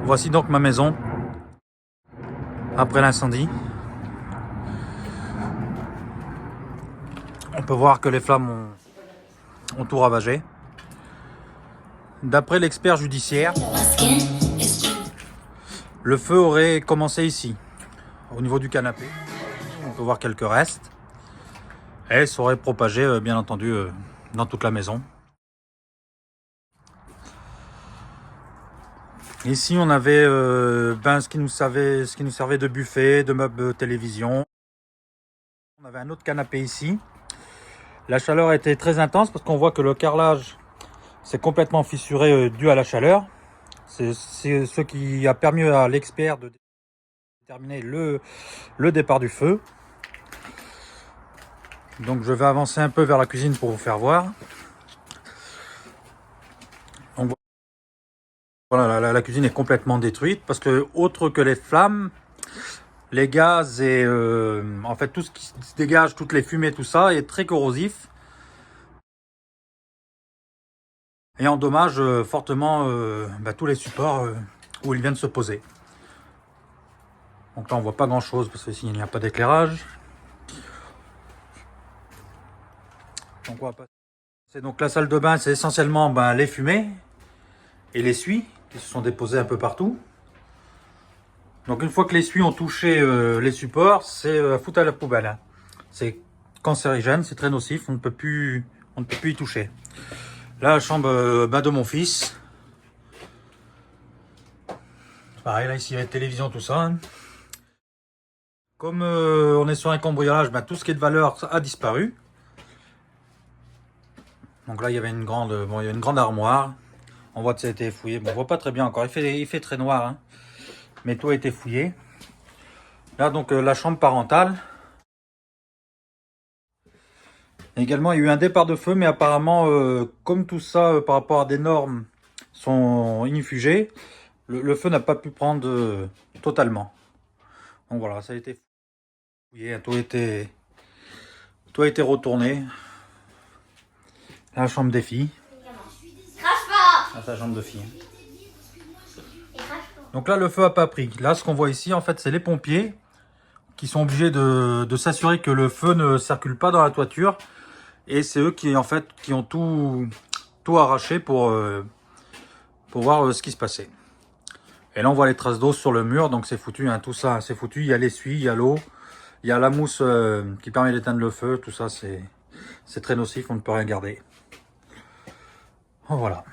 Voici donc ma maison après l'incendie. On peut voir que les flammes ont tout ravagé. D'après l'expert judiciaire, le feu aurait commencé ici, au niveau du canapé. On peut voir quelques restes. Et ça aurait propagé, bien entendu, dans toute la maison. Ici, on avait ce qui nous servait de buffet, de meuble télévision. On avait un autre canapé ici. La chaleur a été très intense parce qu'on voit que le carrelage s'est complètement fissuré dû à la chaleur. C'est ce qui a permis à l'expert de déterminer le départ du feu. Donc je vais avancer un peu vers la cuisine pour vous faire voir. Donc, voilà, la cuisine est complètement détruite parce que, autre que les flammes, les gaz et en fait tout ce qui se dégage, toutes les fumées, tout ça est très corrosif et endommage fortement tous les supports où ils viennent se poser. Donc là on voit pas grand chose parce que ici il n'y a pas d'éclairage. Donc on va passer. Donc la salle de bain, c'est essentiellement les fumées et les suies qui se sont déposées un peu partout. Donc une fois que les suies ont touché les supports, c'est à foutre à la poubelle. Hein. C'est cancérigène, c'est très nocif, on ne peut plus y toucher. Là, la chambre de mon fils. Pareil, là ici il y a la télévision, tout ça. Hein. Comme on est sur un cambriolage, tout ce qui est de valeur a disparu. Donc là il y avait une grande armoire. On voit que ça a été fouillé. Bon, on voit pas très bien encore. Il fait très noir, hein. Mais tout a été fouillé. Là donc la chambre parentale. Également, il y a eu un départ de feu, mais apparemment, comme tout ça, par rapport à des normes, sont inifugés, le feu n'a pas pu prendre totalement. Donc voilà, ça a été fouillé, tout a été retourné. La chambre des filles. Crache pas! La chambre de filles. Donc là, le feu n'a pas pris. Là, ce qu'on voit ici, en fait, c'est les pompiers qui sont obligés de s'assurer que le feu ne circule pas dans la toiture. Et c'est eux qui, en fait, qui ont tout arraché pour voir ce qui se passait. Et là, on voit les traces d'eau sur le mur, donc c'est foutu, hein, tout ça, c'est foutu. Il y a l'essuie, il y a l'eau, il y a la mousse qui permet d'éteindre le feu. Tout ça, c'est très nocif, on ne peut rien garder. Voilà.